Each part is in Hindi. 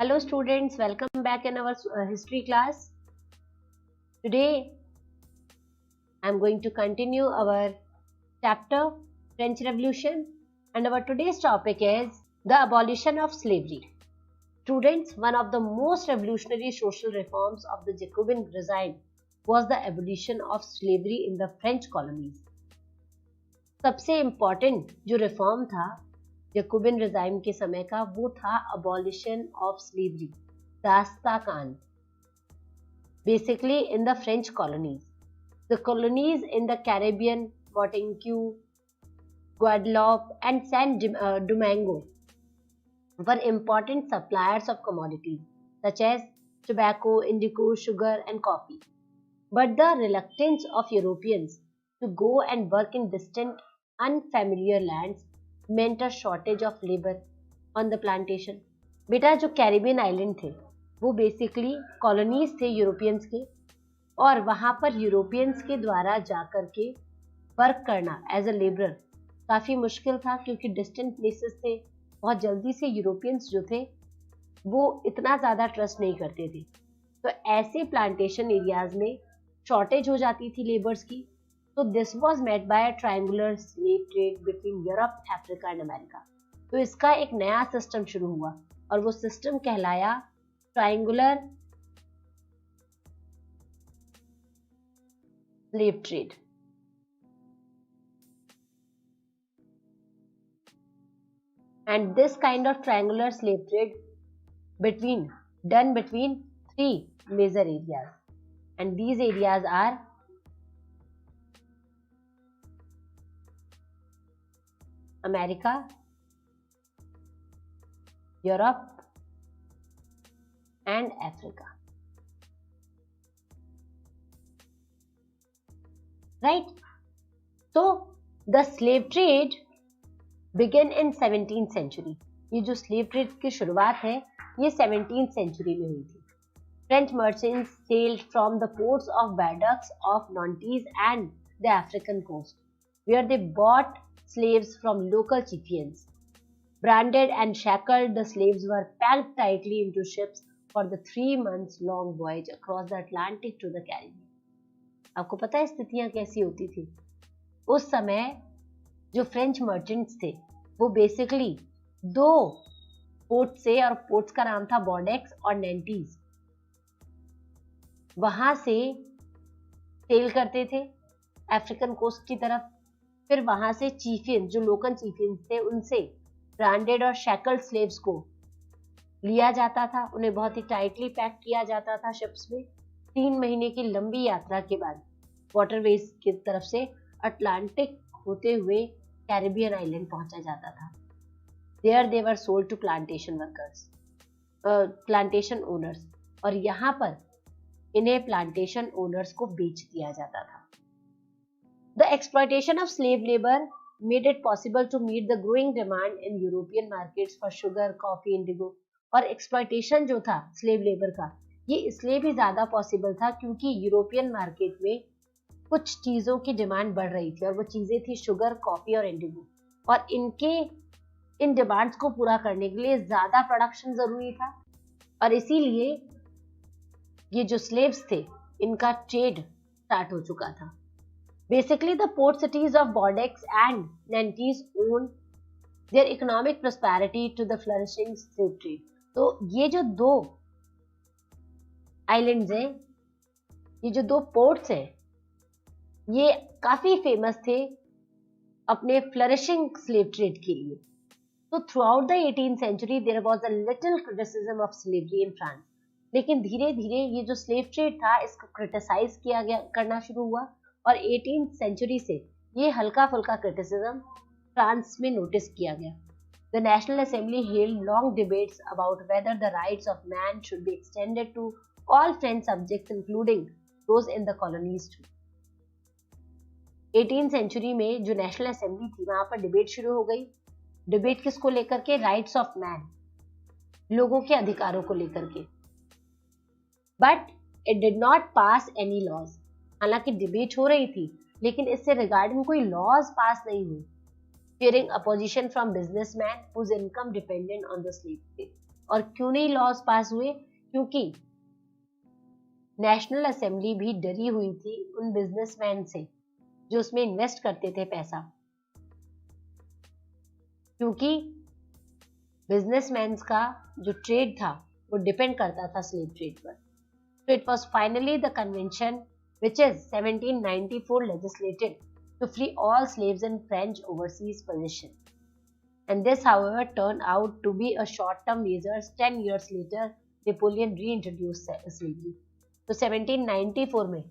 Hello students, welcome back in our history class. Today I am going to continue our chapter French Revolution and our today's topic is the abolition of slavery. Students, one of the most revolutionary social reforms of the Jacobin regime was the abolition of slavery in the French colonies. सबसे इम्पॉर्टेंट जो रिफॉर्म था जैकोबिन रिजाइम के समय का वो था abolition of slavery, Dastaan can't, basically in the French colonies. The colonies in the Caribbean, Martinique, Guadeloupe and Saint Domingo were important suppliers of commodities such as tobacco, indigo, sugar and coffee. But the reluctance of Europeans to go and work in distant, unfamiliar lands meant a shortage of labor on the plantation. बेटा जो कैरिबियन आइलैंड थे वो बेसिकली कॉलोनीज थे यूरोपियंस के और वहाँ पर यूरोपियंस के द्वारा जाकर के वर्क करना एज अ लेबरर काफ़ी मुश्किल था क्योंकि डिस्टेंट प्लेसेस थे. बहुत जल्दी से यूरोपियंस जो थे वो इतना ज़्यादा ट्रस्ट नहीं करते थे, तो ऐसे प्लांटेशन एरियाज में शॉर्टेज हो जाती थी लेबर्स की. तो this was made by a triangular slave trade between Europe, Africa and America. तो इसका एक नया सिस्टम शुरू हुआ और वो सिस्टम कहलाया triangular slave trade. And this kind of triangular slave trade done between three major areas, and these areas are America, Europe and Africa. Right? So the slave trade began in 17th century. ये जो स्लेव ट्रेड की शुरुआत है ये 17th century में हुई थी. French merchants sailed from the ports of Bordeaux of Nantes and the African coast, where they bought slaves from local chieftains. Branded and shackled, the slaves were packed tightly into ships for the 3 months long voyage across the Atlantic to the Caribbean. आपको पता है स्थितियां कैसी होती थी उस समय. जो फ्रेंच मर्चेंट्स थे वो बेसिकली दो पोर्ट से, और पोर्ट्स का नाम था बॉर्डेक्स और नेंटीज, वहां से सेल करते थे अफ्रीकन कोस्ट की तरफ. फिर वहां से चीफियंस, जो लोकल चीफियंस थे, उनसे ब्रांडेड और शैकल्ड स्लेव्स को लिया जाता था. उन्हें बहुत ही टाइटली पैक किया जाता था शिप्स में. 3 महीने की लंबी यात्रा के बाद वाटरवेज की तरफ से अटलांटिक होते हुए कैरिबियन आइलैंड पहुंचा जाता था. There they were sold to plantation workers, plantation owners, और यहाँ पर इन्हें प्लांटेशन ओनर्स को बेच दिया जाता था. The exploitation of slave labour made it possible to meet the growing demand in European markets for sugar, coffee, indigo. और एक्सप्लॉयटेशन जो था स्लेव लेबर का ये इसलिए भी ज्यादा पॉसिबल था क्योंकि यूरोपियन मार्केट में कुछ चीज़ों की डिमांड बढ़ रही थी और वो चीज़ें थी शुगर, कॉफ़ी और इंडिगो. और इन डिमांड्स को पूरा करने के लिए ज़्यादा प्रोडक्शन ज़रूरी था और इसीलिए ये जो स्लेव्स थे इनका ट्रेड स्टार्ट हो चुका था. Basically the port cities of Bordeaux and Nantes own their economic prosperity to the flourishing slave trade. तो ये जो दो आइलैंड्स हैं, ये जो दो पोर्ट्स हैं, ये काफी फेमस थे अपने फ्लरिशिंग स्लेव ट्रेड के लिए. तो throughout the 18th century there was a little criticism of slavery in France. लेकिन धीरे धीरे ये जो स्लेव ट्रेड था इसको क्रिटिसाइज किया गया, करना शुरू हुआ, और 18th century से ये हल्का फुल्का क्रिटिसिज्म फ्रांस में नोटिस किया गया. The National Assembly held long debates about whether the rights of man should be extended to all French subjects including those in the colonies too. 18th century में जो नेशनल असेंबली थी वहां पर डिबेट शुरू हो गई. डिबेट किसको लेकर के? राइट्स ऑफ मैन, लोगों के अधिकारों को लेकर के. But it did not pass any laws. हालांकि डिबेट हो रही थी लेकिन इससे रिगार्डिंग कोई लॉज पास नहीं हुए. fearing opposition from businessmen whose income depended on the slave trade. और क्यों नहीं लॉज पास हुए? क्योंकि नेशनल असेंबली भी डरी हुई थी उन बिजनेसमैन से जो उसमें इन्वेस्ट करते थे पैसा, क्योंकि बिजनेसमैन का जो ट्रेड था वो डिपेंड करता था स्लेव ट्रेड पर. So it was finally the convention which is 1794 legislated to free all slaves in French overseas possession. And this, however, turned out to be a short-term measure. 10 years later, Napoleon reintroduced slavery. तो 1794 में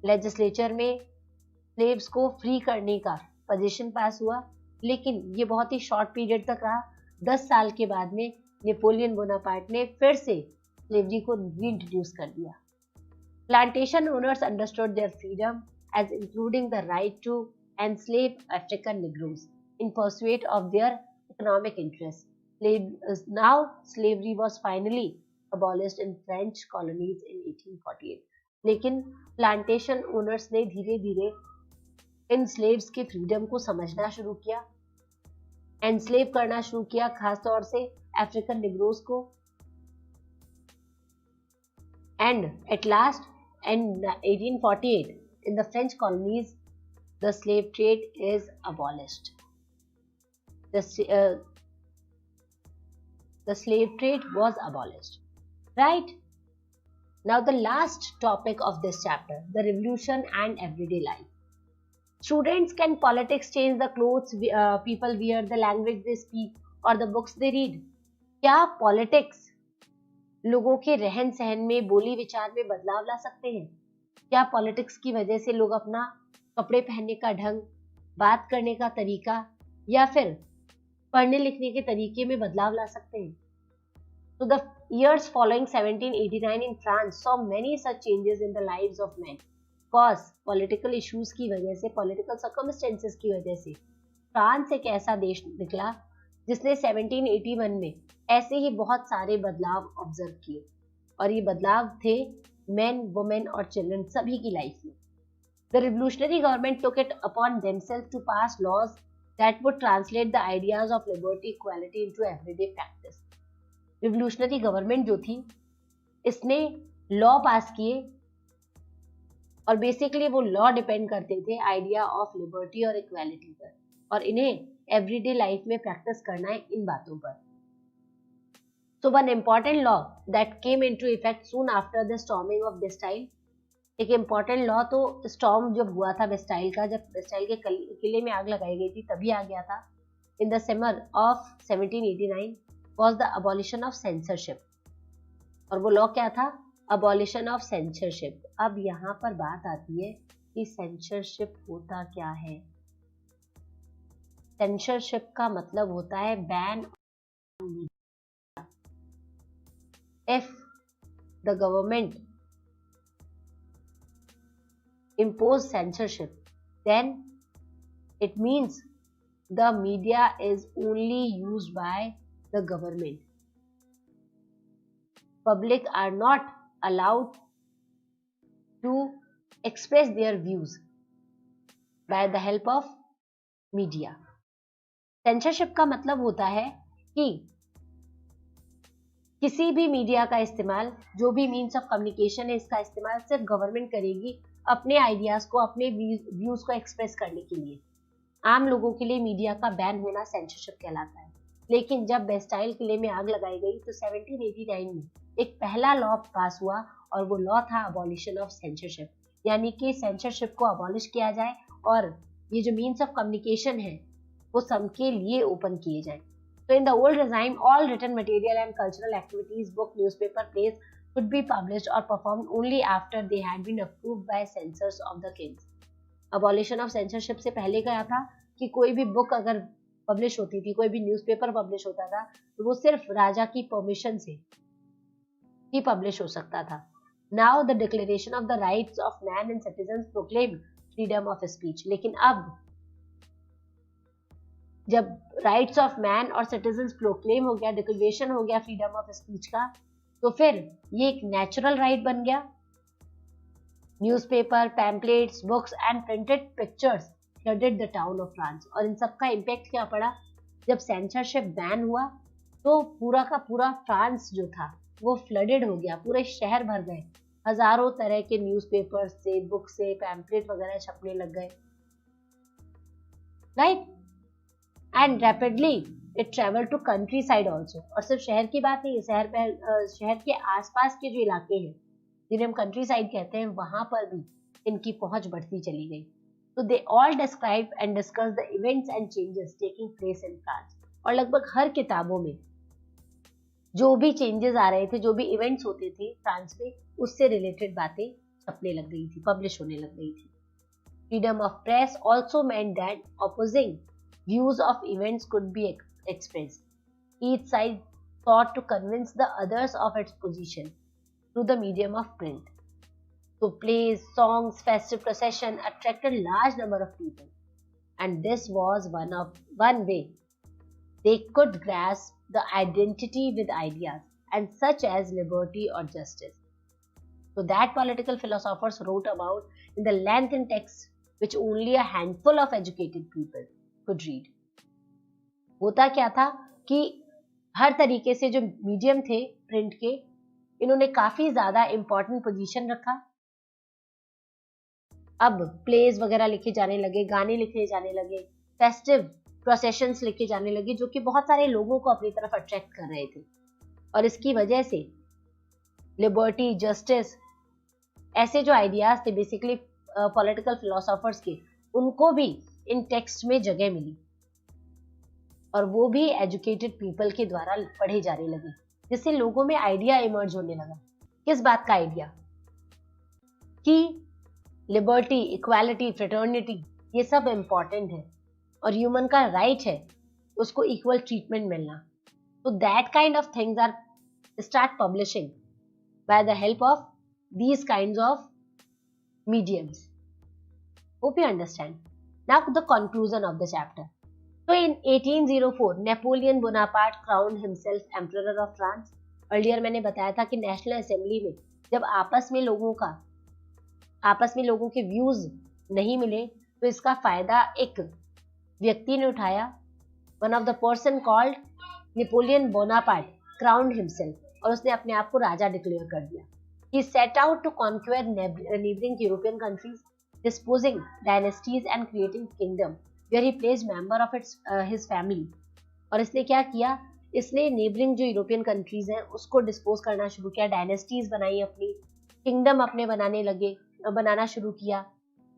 लेजिस्लेचर में स्लेव्स को फ्री करने का पोजीशन पास हुआ, लेकिन ये बहुत ही शॉर्ट पीरियड तक रहा. 10 साल के बाद में नेपोलियन बोनापार्ट ने फिर से स्लेवरी को रीइंट्रोड्यूस कर दिया. Plantation owners understood their freedom as including the right to enslave African negroes in pursuit of their economic interests. Now slavery was finally abolished in French colonies in 1848. लेकिन प्लांटेशन ओनर्स ने धीरे धीरे इन स्लेव्स के फ्रीडम को समझना शुरू किया, एनस्लेव करना शुरू किया, खासतौर से अफ्रीकन निग्रोज को. And at last, in 1848, in the French colonies, the slave trade is abolished. The slave trade was abolished. Right? Now the last topic of this chapter, the revolution and everyday life. Students, can politics change the clothes people wear, the language they speak, or the books they read? क्या politics लोगों के रहन सहन में, बोली विचार में बदलाव ला सकते हैं? क्या पॉलिटिक्स की वजह से लोग अपना कपड़े पहनने का ढंग, बात करने का तरीका या फिर पढ़ने लिखने के तरीके में बदलाव ला सकते हैं? So the years following 1789 in France saw many such changes in the lives of men. Cause political issues की वजह से, political circumstances की वजह से फ्रांस एक ऐसा देश निकला जिसने 1781 में ऐसे ही बहुत सारे बदलाव ऑब्जर्व किए, और ये बदलाव थे men, women और children सभी की लाइफ में. The revolutionary government took it upon themselves to pass laws that would translate the ideas of liberty, equality into everyday practice. Revolutionary government जो थी, इसने लॉ पास किए और बेसिकली वो लॉ डिपेंड करते थे आइडिया ऑफ लिबर्टी और इक्वालिटी पर, और इन्हें एवरीडे लाइफ में प्रैक्टिस करना है इन बातों पर. So one important law that came into effect soon after the storming of Bastille, एक इम्पॉर्टेंट लॉ तो स्टॉर्म जब हुआ था बेस्टाइल का, जब बेस्टाइल के किले में आग लगाई गई थी तभी आ गया था, in the summer of 1789, was the abolition of censorship. और वो लॉ क्या था? Abolition of censorship. अब यहाँ पर बात आती है कि सेंसरशिप होता क्या है. सेंसरशिप का मतलब होता है ban. If the government impose censorship, then it means the media is only used by the government. Public are not allowed to express their views by the help of media. Censorship का मतलब होता है कि किसी भी मीडिया का इस्तेमाल, जो भी मीन्स ऑफ कम्युनिकेशन है, इसका इस्तेमाल सिर्फ गवर्नमेंट करेगी अपने आइडियाज को, अपने व्यूज को एक्सप्रेस करने के लिए. आम लोगों के लिए मीडिया का बैन होना सेंसरशिप कहलाता है. लेकिन जब बेस्टाइल किले में आग लगाई गई तो 1789 में एक पहला लॉ पास हुआ, और वो लॉ था अबॉलिशन ऑफ सेंसरशिप, यानी कि सेंसरशिप को अबॉलिश किया जाए और ये जो मीन्स ऑफ कम्युनिकेशन है वो सबके लिए ओपन किए जाए. तो in the old regime, all written material and cultural activities, book, newspaper, plays could be published or performed only after they had been approved by censors of the kings. Abolition of censorship से पहले क्या था कि कोई भी बुक अगर पब्लिश होती थी, कोई भी न्यूज़पेपर पब्लिश होता था, तो वो सिर्फ राजा की परमिशन से ही पब्लिश हो सकता था. Now the Declaration of the Rights of Man and Citizens proclaimed freedom of speech. लेकिन अब जब राइट्स ऑफ मैन और सिटीजन्स प्रोक्लेम हो गया, डिक्लेरेशन हो गया फ्रीडम ऑफ स्पीच का, तो फिर ये एक नेचुरल राइट बन गया. Newspaper, pamphlets, books and printed pictures flooded the town of France. और इन सब का इम्पैक्ट क्या पड़ा? जब सेंसरशिप बैन हुआ तो पूरा का पूरा फ्रांस जो था वो फ्लडेड हो गया, पूरे शहर भर गए, हजारों तरह के न्यूज़पेपर्स से, बुक से, पैम्पलेट वगैरह छपने लग गए, right. And rapidly it travel to countryside also. और सिर्फ शहर की बात नहीं है, शहर के आसपास के जो इलाके हैं जिन्हें हम कंट्री साइड कहते हैं, वहां पर भी इनकी पहुंच बढ़ती चली गई। तो they all describe and discuss the events and changes taking place in France. और लगभग हर किताबों में जो भी चेंजेस आ रहे थे, जो भी इवेंट्स होते थे फ्रांस में, उससे रिलेटेड बातें छपने लग गई थी, पब्लिश होने लग गई थी। Freedom of press also meant that opposing views of events could be expressed. Each side sought to convince the others of its position through the medium of print. So plays, songs, festive procession attracted large number of people, and this was one way they could grasp the identity with ideas and such as liberty or justice. So that political philosophers wrote about in the lengthened texts which only a handful of educated people could read. होता क्या था कि हर तरीके से जो मीडियम थे प्रिंट के, इन्होंने काफी ज्यादा इंपॉर्टेंट पोजीशन रखा। अब प्लेज वगैरह लिखे जाने लगे, गाने लिखे जाने लगे, फेस्टिव प्रोसेशंस लिखे जाने लगे, जो कि बहुत सारे लोगों को अपनी तरफ अट्रैक्ट कर रहे थे। और इसकी वजह से लिबर्टी, जस्टिस, ऐसे जो आइडियाज थे बेसिकली पॉलिटिकल फिलोसोफर्स के, उनको भी इन टेक्स्ट में जगह मिली और वो भी एजुकेटेड पीपल के द्वारा पढ़े जाने लगे, जिससे लोगों में आइडिया इमर्ज होने लगा। किस बात का आइडिया? कि लिबर्टी, इक्वालिटी, फ्रेटर्निटी, ये सब इंपॉर्टेंट है और ह्यूमन का राइट है उसको इक्वल ट्रीटमेंट मिलना। तो that kind of things are start publishing by the help of these kinds of mediums. Hope you understand. Now the conclusion of the chapter. So in 1804 Napoleon Bonaparte crowned himself Emperor of France. Earlier मैंने बताया था कि नेशनल असेंबली में जब आपस में लोगों के व्यूज नहीं मिले तो इसका फायदा एक व्यक्ति ने उठाया। One of the person called Napoleon Bonaparte crowned himself, और उसने अपने आप को राजा डिक्लेयर कर दिया। He set out to conquer neighboring European countries, disposing dynasties and creating kingdom where he placed member of his family. और इसने क्या किया? इसने नेबरिंग जो यूरोपियन कंट्रीज हैं उसको डिस्पोज करना शुरू किया, डायनेस्टीज बनाई, अपनी किंगडम अपने बनाना शुरू किया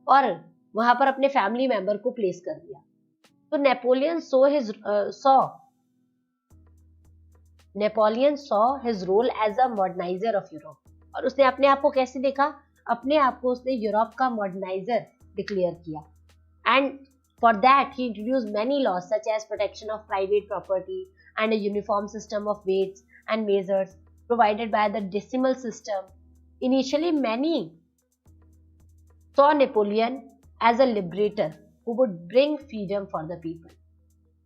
और वहां पर अपने फैमिली मेंबर को प्लेस कर दिया। तो Napoleon saw his role as a modernizer of Europe. और उसने अपने आप को कैसे देखा? अपने आप को उसने यूरोप का मॉडर्नाइजर डिक्लेयर किया। And for that he introduced many laws such as protection of private property and a uniform system of weights and measures provided by the decimal system. Initially many saw Napoleon as a liberator who would bring freedom for the people.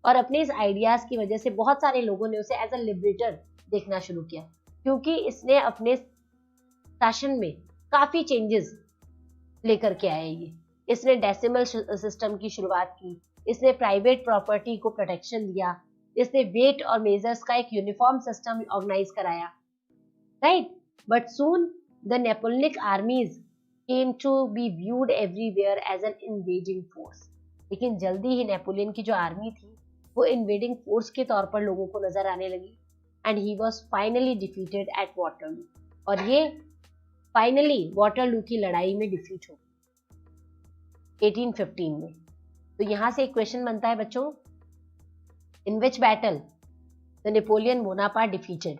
और अपने इस आइडियाज की वजह से बहुत सारे लोगों ने उसे एज अ लिबरेटर देखना शुरू किया, क्योंकि इसने अपने शासन में काफी चेंजेस लेकर के आए। इसने डेसिमल सिस्टम की शुरुआत की, इसने प्राइवेट प्रॉपर्टी को प्रोटेक्शन दिया, इसने वेट और मेजर्स का एक यूनिफॉर्म सिस्टम ऑर्गेनाइज कराया, right. But soon the Napoleonic armies came to be viewed everywhere as an invading force. लेकिन जल्दी ही नेपोलियन की जो आर्मी थी वो इन्वेडिंग फोर्स के तौर पर लोगों को नजर आने लगी। And he was finally defeated at Waterloo, और ये फाइनली वाटरलू की लड़ाई में डिफीट हो 1815 में। तो यहां से एक क्वेश्चन बनता है बच्चों, in which battle the Napoleon Bonaparte defeated?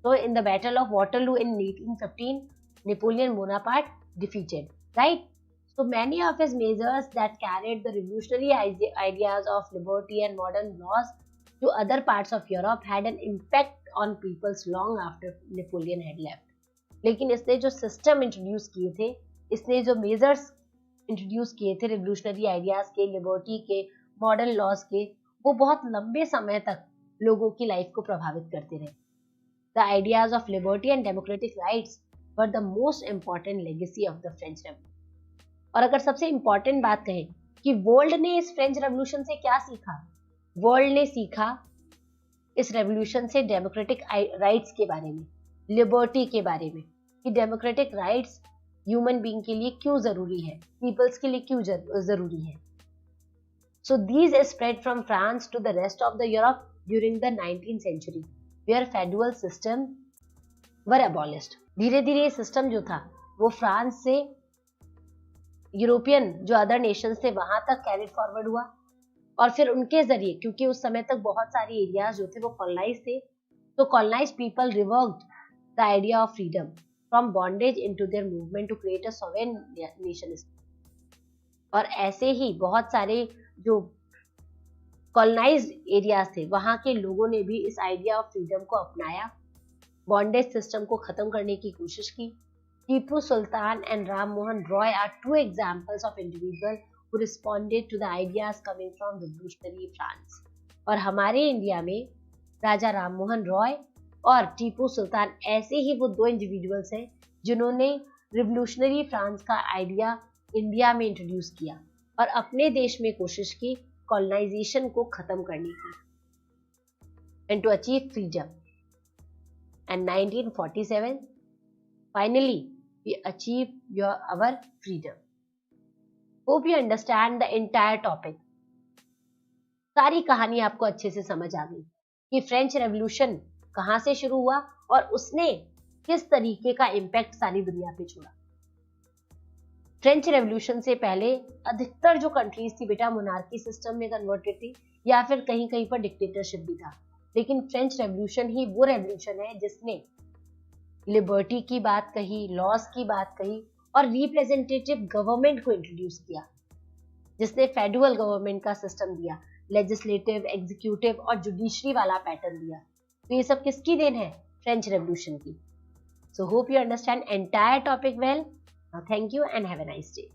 So in the Battle of Waterloo in 1815, Napoleon Bonaparte defeated, right? So many of his measures that carried the revolutionary ideas of liberty and modern laws to other parts of Europe had an impact on peoples long after Napoleon had left. लेकिन इसने जो सिस्टम इंट्रोड्यूस किए थे, इसने जो मेजर्स इंट्रोड्यूस किए थे रिवोल्यूशनरी आइडियाज के, लिबर्टी के, मॉडर्न लॉज के, वो बहुत लंबे समय तक लोगों की लाइफ को प्रभावित करते रहे। The ideas of liberty and democratic rights were the most important legacy of the French Revolution. और अगर सबसे इंपॉर्टेंट बात कहें कि वर्ल्ड ने इस फ्रेंच रेवोल्यूशन से क्या सीखा, वर्ल्ड ने सीखा इस रेवोल्यूशन से डेमोक्रेटिक राइट्स के बारे में, लिबर्टी के बारे में, कि डेमोक्रेटिक राइट्स ह्यूमन बीइंग के लिए क्यों जरूरी है, पीपल्स के लिए क्यों जरूरी है. So these spread from France to the rest of the Europe during the 19th century, where feudal system were abolished. धीरे धीरे ये सिस्टम जो था वो फ्रांस से यूरोपियन जो अदर नेशंस थे वहां तक कैरिड फॉरवर्ड हुआ, और फिर उनके जरिए, क्योंकि उस समय तक बहुत सारे एरियाज जो थे वो कॉलोनाइज थे, तो colonise people reworked the idea of freedom from bondage into their movement to create a sovereign nation. और ऐसे ही बहुत सारे जो कॉलोनाइज्ड एरियाज थे वहां के लोगों ने भी इस आइडिया ऑफ फ्रीडम को अपनाया, बॉन्डेज सिस्टम को खत्म करने की कोशिश की. Tipu Sultan and Ram Mohan Roy are two examples of individual who responded to the ideas coming from revolutionary France. और हमारे इंडिया में राजा राम मोहन रॉय और टीपू सुल्तान ऐसे ही वो दो इंडिविजुअल्स हैं जिन्होंने रिवोल्यूशनरी फ्रांस का आइडिया इंडिया में इंट्रोड्यूस किया और अपने देश में कोशिश की कॉलोनाइजेशन को खत्म करने की, and to achieve freedom. And 1947 finally we achieved our freedom. Hope you understand the entire topic. सारी कहानी आपको अच्छे से समझ आ गई कि फ्रेंच रेवोल्यूशन कहां से शुरू हुआ और उसने किस तरीके का इम्पैक्ट सारी दुनिया पे छोड़ा. फ्रेंच रेवोल्यूशन से पहले अधिकतर जो कंट्रीज थी बेटा मोनार्की सिस्टम में कन्वर्टेड थी या फिर कहीं कहीं पर डिक्टेटरशिप भी था, लेकिन फ्रेंच रेवोल्यूशन ही वो रेवोल्यूशन है जिसने लिबर्टी की बात कही, लॉज की बात कही और रिप्रेजेंटेटिव गवर्नमेंट को इंट्रोड्यूस किया, जिसने फेडरल गवर्नमेंट का सिस्टम दिया, लेजिस्लेटिव, एग्जीक्यूटिव और जुडिशरी वाला पैटर्न दिया. तो ये सब किसकी देन है? फ्रेंच रेवोल्यूशन की. So hope you understand entire topic well. Thank you and have a nice day.